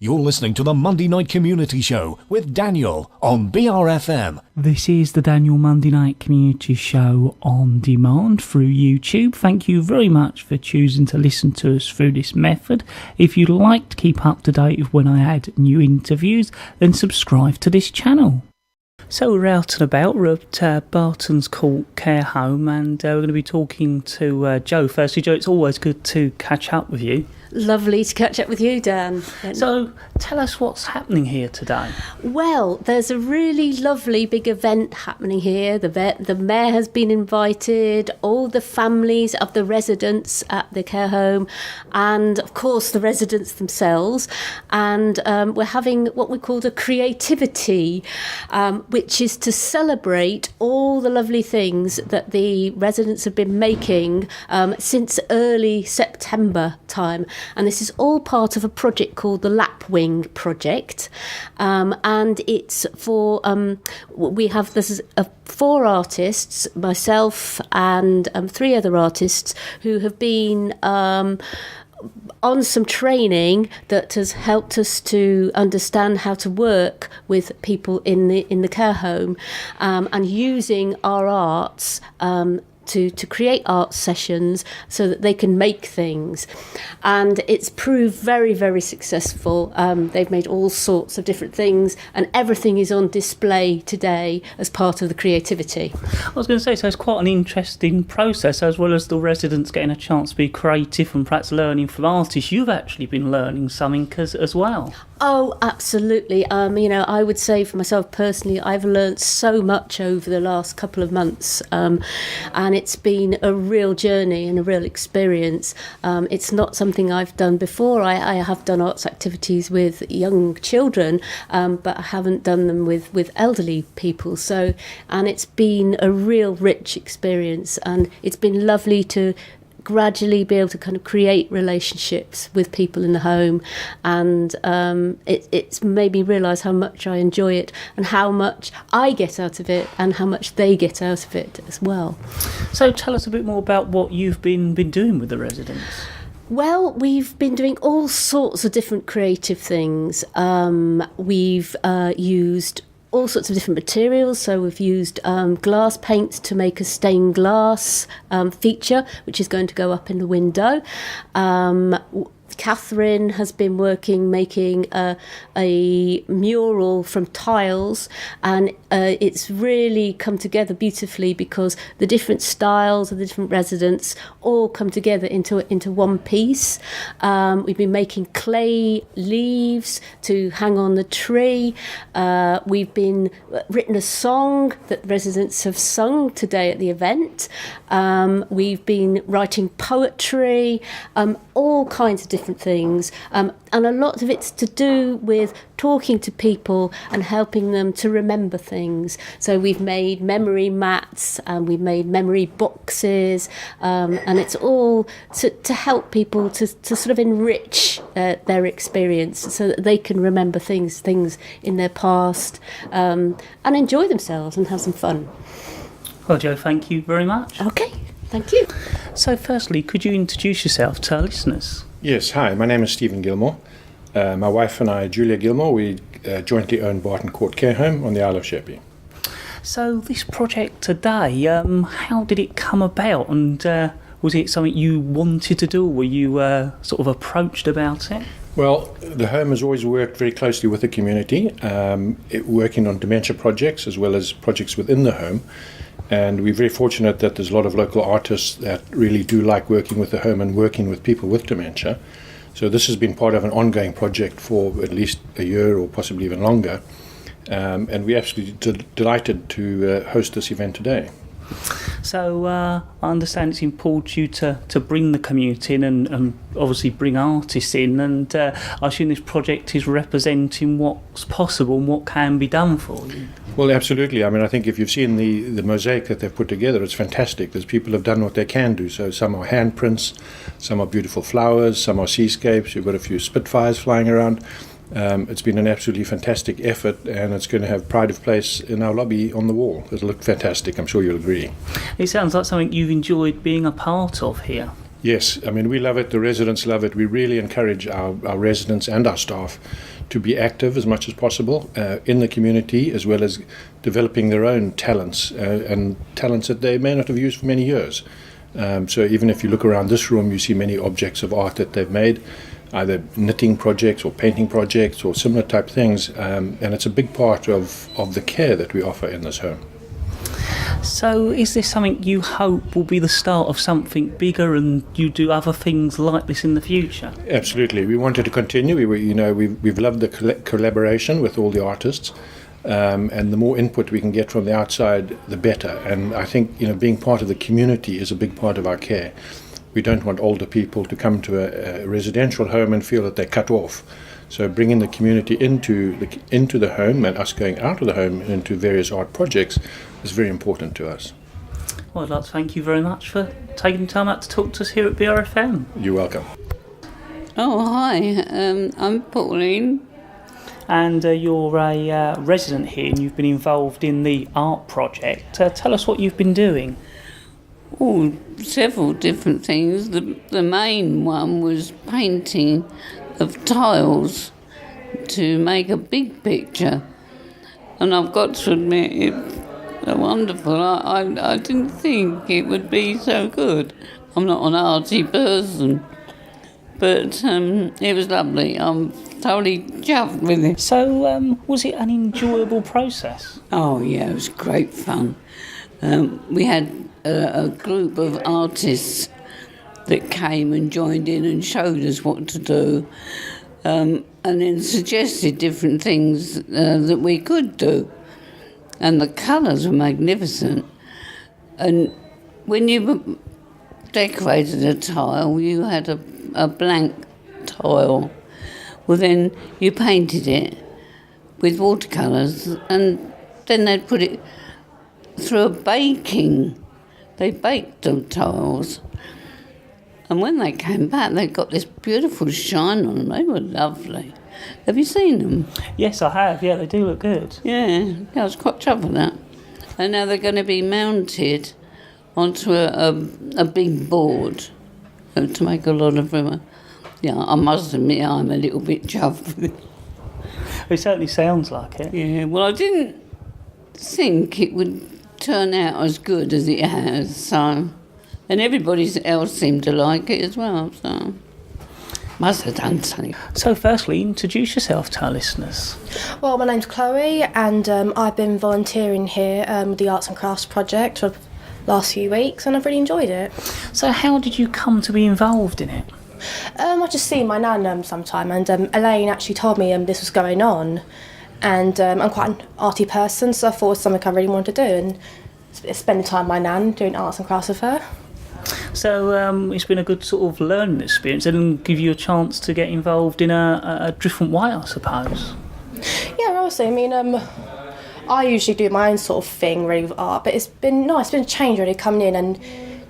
You're listening to the Monday Night Community Show with Daniel on BRFM. This is the Daniel Monday Night Community Show on demand through YouTube. Thank you very much for choosing to listen to us through this method. If you'd like to keep up to date with when I add new interviews, then subscribe to this channel. So we're out and about, we're at Barton Court Care Home, and we're going to be talking to Jo. Firstly, Jo, it's always good to catch up with you. Lovely to catch up with you, Dan. So tell us what's happening here today. Well, there's a really lovely big event happening here. The mayor has been invited, all the families of the residents at the care home, and of course the residents themselves. And we're having what we call a CreativiTEA, which is to celebrate all the lovely things that the residents have been making since early September time. And this is all part of a project called the Lapwing project, and it's for this is 4 artists, myself and 3 other artists who have been on some training that has helped us to understand how to work with people in the care home, and using our arts to create art sessions so that they can make things. And it's proved very, very successful. They've made all sorts of different things, and everything is on display today as part of the CreativiTEA. I was going to say, so it's quite an interesting process, as well as the residents getting a chance to be creative and perhaps learning from artists. You've actually been learning something as well. Oh, absolutely. I would say for myself personally, I've learnt so much over the last couple of months, and it's been a real journey and a real experience. It's not something I've done before. I have done arts activities with young children, but I haven't done them with elderly people. And it's been a real rich experience, and it's been lovely to gradually be able to kind of create relationships with people in the home, and it's made me realise how much I enjoy it and how much I get out of it and how much they get out of it as well. So tell us a bit more about what you've been doing with the residents. Well, we've been doing all sorts of different creative things. We've used all sorts of different materials. So we've used glass paint to make a stained glass feature, which is going to go up in the window. Catherine has been making a mural from tiles, and it's really come together beautifully because the different styles of the different residents all come together into one piece. We've been making clay leaves to hang on the tree. We've been written a song that residents have sung today at the event. We've been writing poetry, all kinds of different things, and a lot of it's to do with talking to people and helping them to remember things. So we've made memory mats, and we've made memory boxes, and it's all to help people to sort of enrich their experience so that they can remember things in their past, and enjoy themselves and have some fun. Well, Jo, thank you very much. Okay, thank you. So firstly, could you introduce yourself to our listeners? Yes, hi, my name is Stephen Gilmore. My wife and I, Julia Gilmore, we jointly own Barton Court Care Home on the Isle of Sheppey. So this project today, how did it come about, and was it something you wanted to do, or were you sort of approached about it? Well, the home has always worked very closely with the community, working on dementia projects as well as projects within the home. And we're very fortunate that there's a lot of local artists that really do like working with the home and working with people with dementia. So this has been part of an ongoing project for at least a year or possibly even longer. And we're absolutely delighted to host this event today. So I understand it's important to you to bring the community in and obviously bring artists in, and I assume this project is representing what's possible and what can be done for you. Well, absolutely. I mean, I think if you've seen the mosaic that they've put together, it's fantastic. There's people have done what they can do. So some are handprints, some are beautiful flowers, some are seascapes. You've got a few Spitfires flying around. It's been an absolutely fantastic effort, and it's going to have pride of place in our lobby on the wall. It'll look fantastic, I'm sure you'll agree. It sounds like something you've enjoyed being a part of here. Yes, I mean, we love it. The residents love it. We really encourage our residents and our staff to be active as much as possible in the community, as well as developing their own talents and talents that they may not have used for many years. So even if you look around this room, you see many objects of art that they've made, either knitting projects or painting projects or similar type things, and it's a big part of the care that we offer in this home. So is this something you hope will be the start of something bigger, and you do other things like this in the future? Absolutely. We wanted to continue. We've loved the collaboration with all the artists, and the more input we can get from the outside, the better. And I think, being part of the community is a big part of our care. We don't want older people to come to a residential home and feel that they're cut off. So bringing the community into the home, and us going out of the home into various art projects, is very important to us. Well, I'd like to thank you very much for taking time out to talk to us here at BRFM. You're welcome. Oh, hi. I'm Pauline. And you're a resident here, and you've been involved in the art project. Tell us what you've been doing. Oh, several different things. The main one was painting of tiles to make a big picture. And I've got to admit, it's wonderful. I didn't think it would be so good. I'm not an arty person, but it was lovely. I'm totally chuffed with it. So, was it an enjoyable process? Oh, yeah, it was great fun. We had a group of artists that came and joined in and showed us what to do, and then suggested different things that we could do. And the colours were magnificent. And when you decorated a tile, you had a blank tile. Well, then you painted it with watercolours, and then they'd put it through a baking. They baked the tiles. And when they came back, they got this beautiful shine on them. They were lovely. Have you seen them? Yes, I have. Yeah, they do look good. Yeah, I was quite chuffed with that. And now they're going to be mounted onto a big board to make a lot of room. Yeah, I must admit I'm a little bit chuffed with it. It certainly sounds like it. Yeah, well, I didn't think it would turn out as good as it has, so... And everybody else seemed to like it as well, so... Must have done something. So firstly, introduce yourself to our listeners. Well, my name's Chloe, and I've been volunteering here with the Arts and Crafts Project for the last few weeks, and I've really enjoyed it. So how did you come to be involved in it? I just see my nan sometime, and Elaine actually told me this was going on, and I'm quite an arty person, so I thought it was something I really wanted to do, and spending time with my nan doing arts and crafts with her. So it's been a good sort of learning experience and give you a chance to get involved in a different way, I suppose. Yeah, obviously. I mean, I usually do my own sort of thing really with art, but it's been nice. It's been a change really coming in and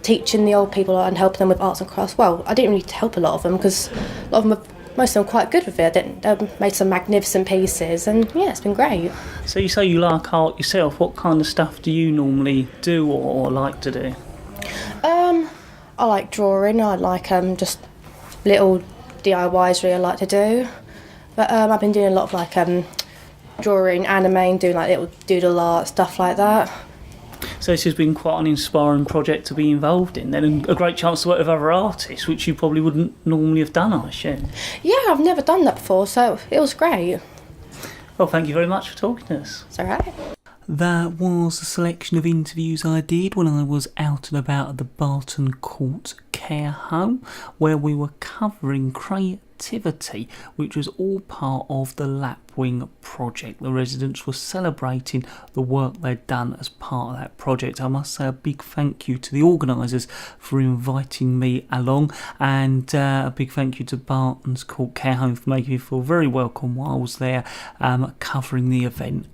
teaching the old people and helping them with arts and crafts. Well, I didn't really help a lot of them because a lot of them most of them are quite good with it. They made some magnificent pieces, and yeah, it's been great. So you say you like art yourself. What kind of stuff do you normally do or like to do? I like drawing. I like just little DIYs really I like to do. But I've been doing a lot of like drawing, animating, doing like little doodle art, stuff like that. So this has been quite an inspiring project to be involved in then, and a great chance to work with other artists, which you probably wouldn't normally have done, I assume. Yeah, I've never done that before, so it was great. Well, thank you very much for talking to us. It's all right. That was a selection of interviews I did when I was out and about at the Barton Court Care Home, where we were covering creativity, which was all part of the Lapwing project. The residents were celebrating the work they'd done as part of that project. I must say a big thank you to the organisers for inviting me along, and a big thank you to Barton's Court Care Home for making me feel very welcome while I was there covering the event.